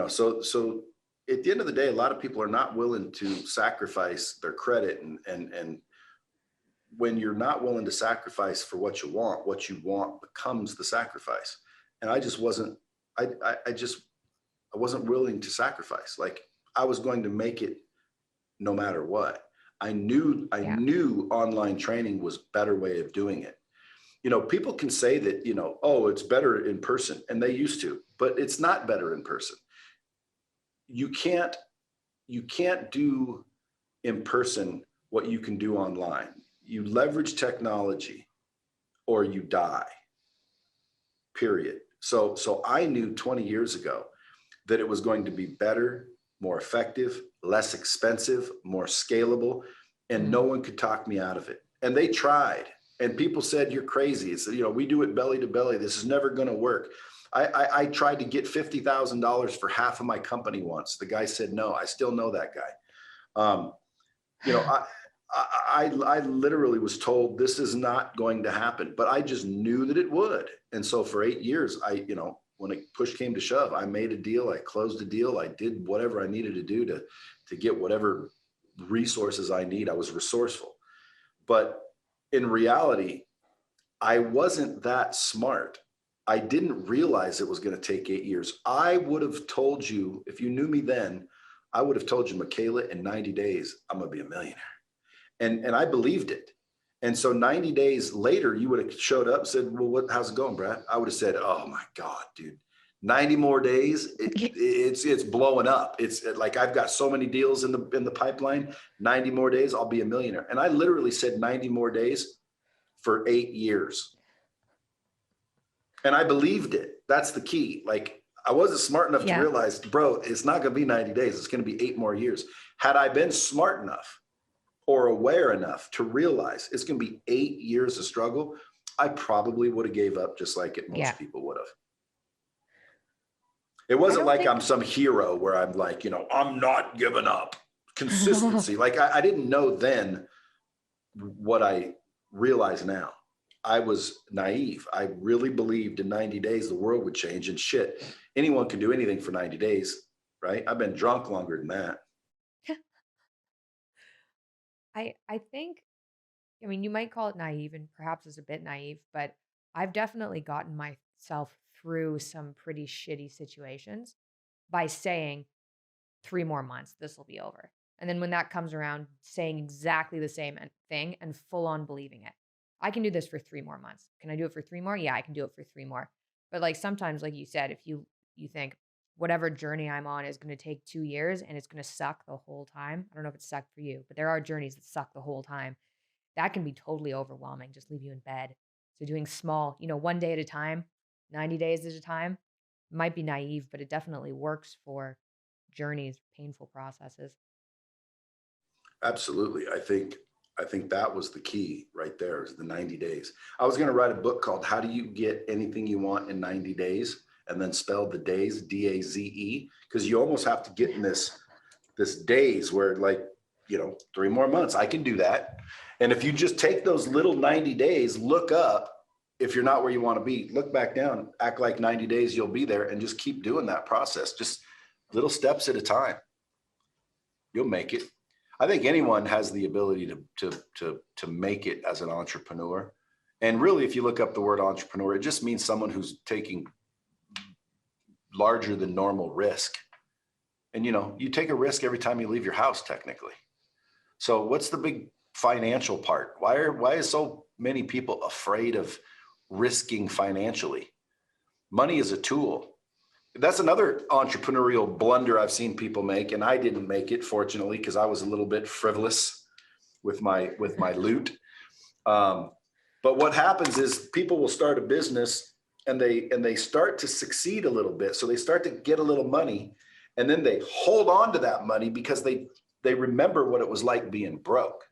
S1: So at the end of the day, a lot of people are not willing to sacrifice their credit, and when you're not willing to sacrifice for what you want becomes the sacrifice. And I just wasn't I wasn't willing to sacrifice. Like I was going to make it no matter what. I knew online training was a better way of doing it. You know, people can say that, you know, oh, it's better in person, and they used to, but it's not better in person. You can't do in person what you can do online. You leverage technology or you die, period. So I knew 20 years ago that it was going to be better, more effective, less expensive, more scalable, and no one could talk me out of it. And they tried, and people said, you're crazy. It's, you know, we do it belly to belly. This is never going to work. I tried to get $50,000 for half of my company once. The guy said no. I still know that guy. You know, I literally was told this is not going to happen, but I just knew that it would. And so for 8 years, you know, when a push came to shove, I made a deal, I closed a deal, I did whatever I needed to do to get whatever resources I need. I was resourceful. But in reality, I wasn't that smart. I didn't realize it was going to take 8 years. I would have told you, if you knew me then, I would have told you, Mikhaila, in 90 days, I'm going to be a millionaire. And I believed it. And so 90 days later, you would have showed up and said, well, how's it going, Brad? I would have said, oh my God, dude, 90 more days, it's blowing up. It's like, I've got so many deals in the pipeline, 90 more days, I'll be a millionaire. And I literally said 90 more days for 8 years. And I believed it. That's the key. Like, I wasn't smart enough to realize, bro, it's not going to be 90 days. It's going to be 8 more years. Had I been smart enough or aware enough to realize it's going to be 8 years of struggle, I probably would have gave up just like most people would have. It wasn't like I'm some hero where I'm like, you know, I'm not giving up. Consistency. Like I didn't know then what I realize now. I was naive. I really believed in 90 days the world would change, and shit, anyone can do anything for 90 days, right? I've been drunk longer than that.
S2: I think, I mean, you might call it naive, and perhaps it's a bit naive, but I've definitely gotten myself through some pretty shitty situations by saying 3 more months, this will be over. And then when that comes around, saying exactly the same thing and full on believing it. I can do this for 3 more months. Can I do it for 3 more? Yeah, I can do it for 3 more. But like sometimes, like you said, if you think whatever journey I'm on is going to take 2 years and it's going to suck the whole time. I don't know if it sucked for you, but there are journeys that suck the whole time. That can be totally overwhelming, just leave you in bed. So doing small, you know, 1 day at a time, 90 days at a time, might be naive, but it definitely works for journeys, painful processes.
S1: Absolutely. I think that was the key right there, is the 90 days. I was going to write a book called How Do You Get Anything You Want in 90 Days? And then spell the days, D-A-Z-E, because you almost have to get in this days where, like, you know, 3 more months, I can do that. And if you just take those little 90 days, look up, if you're not where you want to be, look back down, act like 90 days, you'll be there, and just keep doing that process. Just little steps at a time. You'll make it. I think anyone has the ability to make it as an entrepreneur. And really, if you look up the word entrepreneur, it just means someone who's taking larger than normal risk. And, you know, you take a risk every time you leave your house, technically. So what's the big financial part? Why is so many people afraid of risking financially? Money is a tool. That's another entrepreneurial blunder I've seen people make. And I didn't make it, fortunately, because I was a little bit frivolous with my loot. But what happens is people will start a business and they start to succeed a little bit. So they start to get a little money, and then they hold on to that money because they remember what it was like being broke.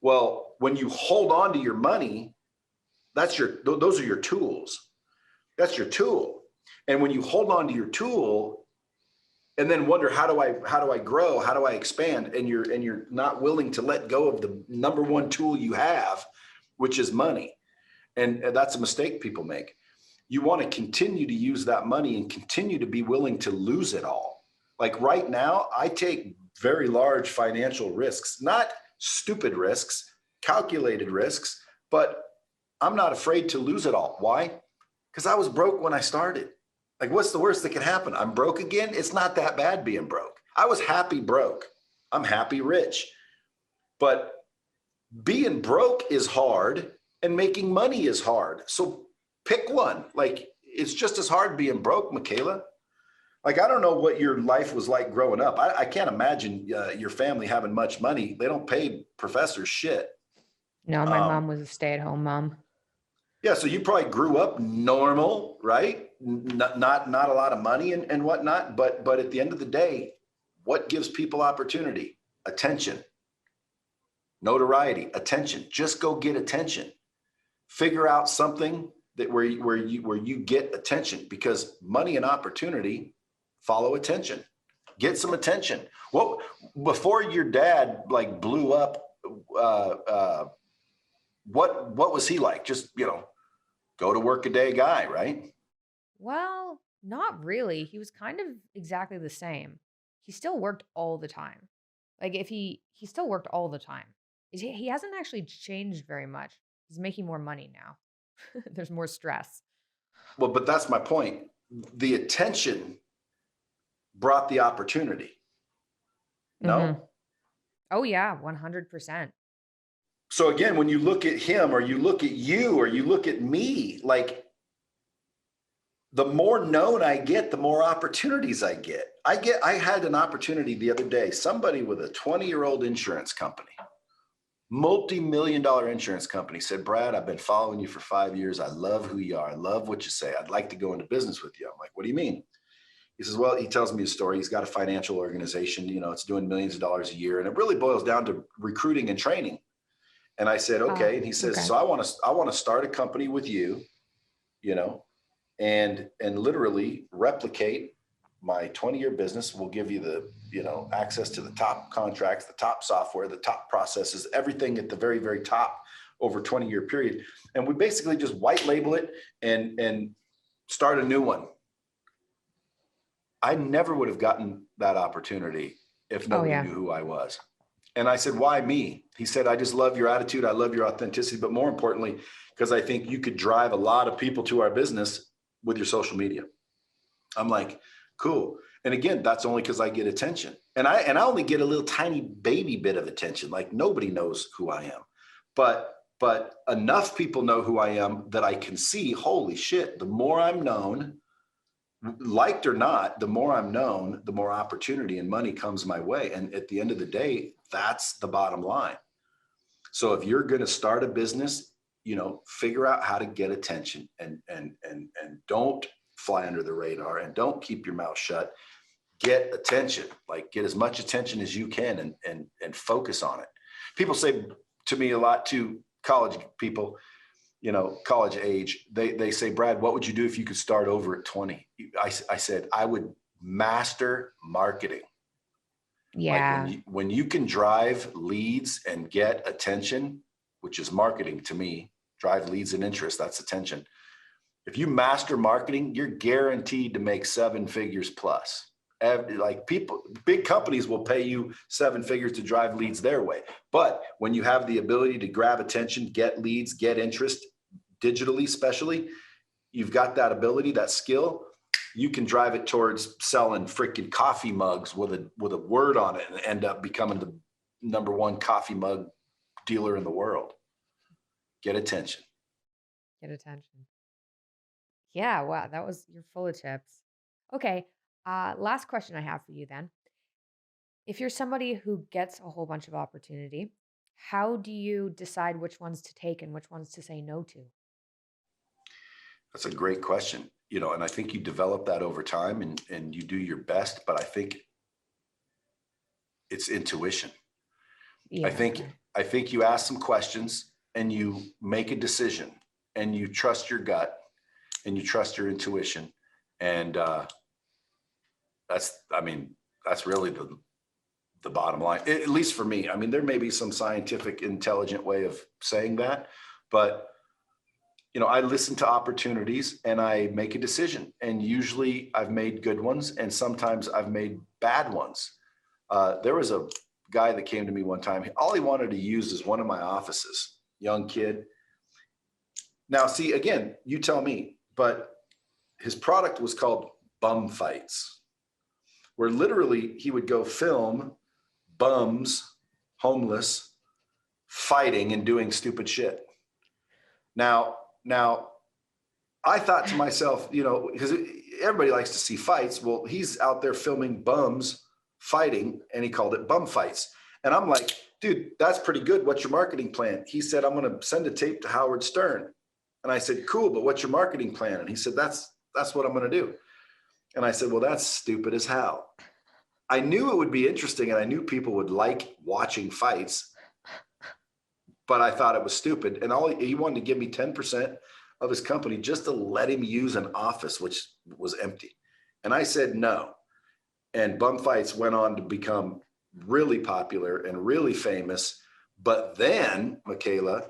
S1: Well, when you hold on to your money, those are your tools. That's your tool. And when you hold on to your tool and then wonder, how do I grow? How do I expand? And you're not willing to let go of the number one tool you have, which is money. And that's a mistake people make. You want to continue to use that money and continue to be willing to lose it all. Like right now, I take very large financial risks, not stupid risks, calculated risks, but I'm not afraid to lose it all. Why? Because I was broke when I started. Like, what's the worst that can happen? I'm broke again. It's not that bad being broke. I was happy broke. I'm happy rich. But being broke is hard and making money is hard. So pick one. Like, it's just as hard being broke, Mikhaila. Like, I don't know what your life was like growing up. I can't imagine your family having much money. They don't pay professors shit.
S2: No, my mom was a stay-at-home mom.
S1: Yeah, so you probably grew up normal, right? Not a lot of money and whatnot. But at the end of the day, what gives people opportunity? Attention, notoriety, attention. Just go get attention. Figure out something that where you get attention, because money and opportunity follow attention. Get some attention. Well, before your dad like blew up, what was he like? Just, go to work a day guy, right?
S2: Well, not really. He was kind of exactly the same. He still worked all the time. Like if he still worked all the time. He hasn't actually changed very much. He's making more money now. There's more stress.
S1: Well, but that's my point. The attention brought the opportunity. No?
S2: Mhm. Oh yeah, 100%.
S1: So again, when you look at him or you look at you or you look at me, like the more known I get, the more opportunities I get. I had an opportunity the other day, somebody with a 20-year-old insurance company, multi-million-dollar insurance company said, Brad, I've been following you for 5 years. I love who you are. I love what you say. I'd like to go into business with you. I'm like, what do you mean? He says, well, he tells me a story. He's got a financial organization, it's doing millions of dollars a year. And it really boils down to recruiting and training. And I said, okay. And he says,
S2: okay.
S1: so I want to start a company with you, and literally replicate my 20-year business. Will give you the, access to the top contracts, the top software, the top processes, everything at the very, very top over a 20-year period. And we basically just white label it and start a new one. I never would have gotten that opportunity if nobody knew who I was. And I said, why me? He said, I just love your attitude. I love your authenticity. But more importantly, because I think you could drive a lot of people to our business with your social media. I'm like, cool. And again, that's only because I get attention. And I only get a little tiny baby bit of attention. Like nobody knows who I am. But enough people know who I am that I can see, holy shit, the more I'm known, liked or not, the more I'm known, the more opportunity and money comes my way. And at the end of the day, that's the bottom line. So if you're going to start a business, figure out how to get attention and don't fly under the radar and don't keep your mouth shut. Get attention, like get as much attention as you can and focus on it. People say to me a lot, to college people, college age, they say, Brad, what would you do if you could start over at 20? I said, I would master marketing.
S2: Yeah.
S1: Like when you can drive leads and get attention, which is marketing to me, drive leads and interest, that's attention. If you master marketing, you're guaranteed to make 7 figures plus. Like people, big companies will pay you 7 figures to drive leads their way. But when you have the ability to grab attention, get leads, get interest digitally, especially, you've got that ability, that skill, you can drive it towards selling freaking coffee mugs with a word on it and end up becoming the #1 coffee mug dealer in the world. Get attention.
S2: Get attention. Yeah, wow, you're full of tips. Okay, last question I have for you then. If you're somebody who gets a whole bunch of opportunity, how do you decide which ones to take and which ones to say no to?
S1: That's a great question. And I think you develop that over time and you do your best, but I think it's intuition.
S2: Yeah.
S1: I think you ask some questions and you make a decision and you trust your gut and you trust your intuition. And that's really the bottom line, at least for me. I mean, there may be some scientific, intelligent way of saying that, but I listen to opportunities and I make a decision, and usually I've made good ones and sometimes I've made bad ones. There was a guy that came to me one time. All he wanted to use is one of my offices, young kid. Now, see, again, you tell me, but his product was called Bum Fights, where literally he would go film bums, homeless, fighting and doing stupid shit. Now, I thought to myself, you know, because everybody likes to see fights. Well, he's out there filming bums fighting, and he called it Bum Fights. And I'm like, dude, that's pretty good. What's your marketing plan? He said, I'm going to send a tape to Howard Stern. And I said, cool, but what's your marketing plan? And he said, that's what I'm going to do. And I said, well, that's stupid as hell. I knew it would be interesting, and I knew people would like watching fights, but I thought it was stupid. And he wanted to give me 10% of his company just to let him use an office, which was empty. And I said no. And Bum Fights went on to become really popular and really famous. But then, Mikhaila,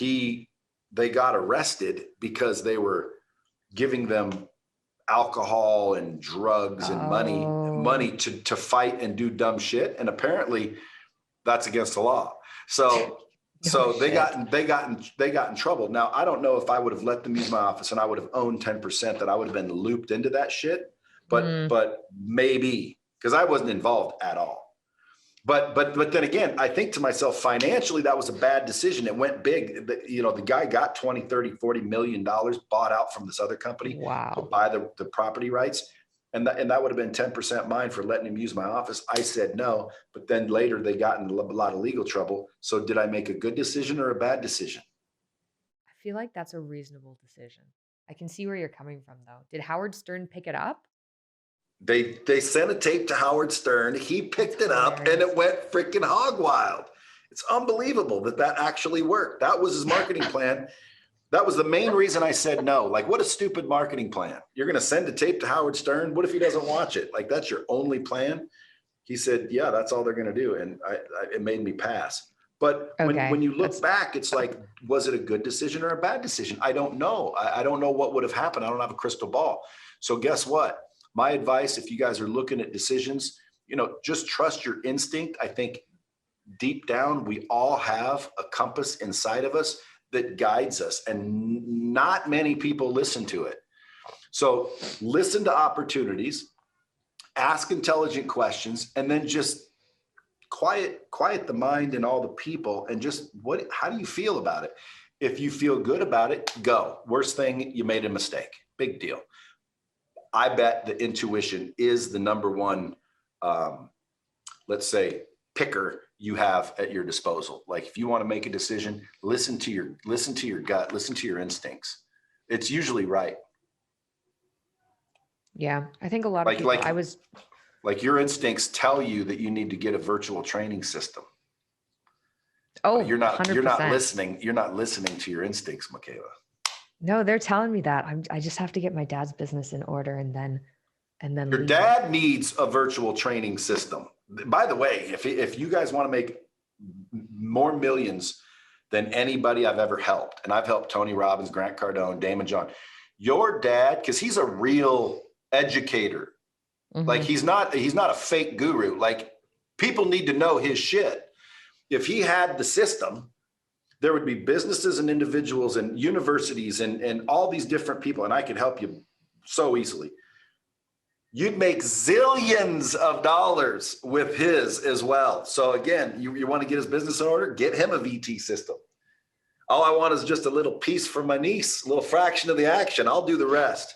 S1: they got arrested because they were giving them alcohol and drugs and money to fight and do dumb shit. And apparently that's against the law. So they got in trouble. Now, I don't know if I would have let them use my office and I would have owned 10%, that I would have been looped into that shit. But maybe, because I wasn't involved at all. But then again, I think to myself, financially, that was a bad decision. It went big. You know, the guy got 20, 30, 40 million dollars bought out from this other company to buy the property rights. And that would have been 10% mine for letting him use my office. I said no, but then later they got in a lot of legal trouble. So did I make a good decision or a bad decision?
S2: I feel like that's a reasonable decision. I can see where you're coming from, though. Did Howard Stern pick it up?
S1: They sent a tape to Howard Stern. He picked it up and it went freaking hog wild. It's unbelievable that actually worked. That was his marketing plan. That was the main reason I said no. Like, what a stupid marketing plan. You're going to send a tape to Howard Stern. What if he doesn't watch it? Like, that's your only plan? He said, yeah, that's all they're going to do. And it made me pass. But when you look back, it's like, was it a good decision or a bad decision? I don't know. I don't know what would have happened. I don't have a crystal ball. So guess what? My advice, if you guys are looking at decisions, you know, just trust your instinct. I think deep down, we all have a compass inside of us that guides us, and not many people listen to it. So listen to opportunities, ask intelligent questions, and then just quiet the mind and all the people, and just how do you feel about it? If you feel good about it, go. Worst thing, you made a mistake. Big deal. I bet the intuition is the number one, let's say, picker you have at your disposal. Like, if you want to make a decision, listen to your gut, listen to your instincts. It's usually right.
S2: Yeah, I think a lot of people.
S1: Like your instincts tell you that you need to get a virtual training system.
S2: Oh,
S1: you're not
S2: 100%.
S1: listening. You're not listening to your instincts, Mikhaila.
S2: No, they're telling me that. I just have to get my dad's business in order, and then.
S1: Your dad needs a virtual training system. By the way, if you guys want to make more millions than anybody I've ever helped, and I've helped Tony Robbins, Grant Cardone, Damon John, your dad, because he's a real educator. Mm-hmm. Like, he's not a fake guru. Like, people need to know his shit. If he had the system, there would be businesses and individuals and universities and all these different people, and I could help you so easily. You'd make zillions of dollars with his as well. So again, you want to get his business in order, get him a VT system. All I want is just a little piece for my niece, a little fraction of the action. I'll do the rest.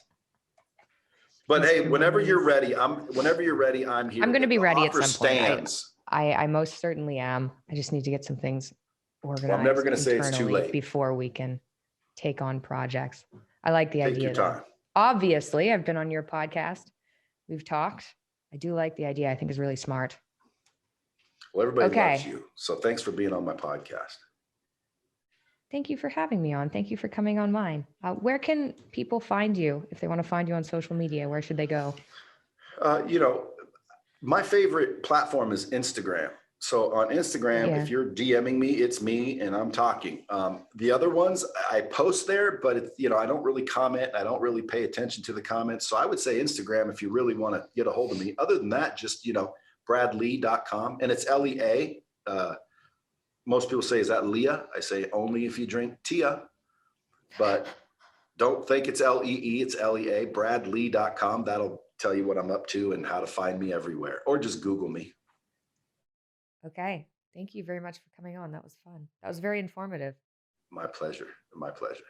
S1: But hey, whenever you're ready, I'm here.
S2: I'm going to be ready at some point. I most certainly am. I just need to get some things organized.
S1: Well, I'm never going to say it's too late
S2: before we can take on projects. I like the idea.
S1: Take your time.
S2: Obviously, I've been on your podcast. We've talked. I do like the idea. I think it's really smart.
S1: Well, everybody loves you. So thanks for being on my podcast.
S2: Thank you for having me on. Thank you for coming on mine. Where can people find you if they want to find you on social media? Where should they go?
S1: My favorite platform is Instagram. So on Instagram, if you're DMing me, it's me and I'm talking. The other ones I post there, but I don't really comment. I don't really pay attention to the comments. So I would say Instagram if you really want to get a hold of me. Other than that, just, bradlee.com, and it's LEA. Most people say, is that Leah? I say only if you drink Tia, but Don't think it's Lee, it's LEA, bradlee.com. That'll tell you what I'm up to and how to find me everywhere, or just Google me.
S2: Okay. Thank you very much for coming on. That was fun. That was very informative.
S1: My pleasure. My pleasure.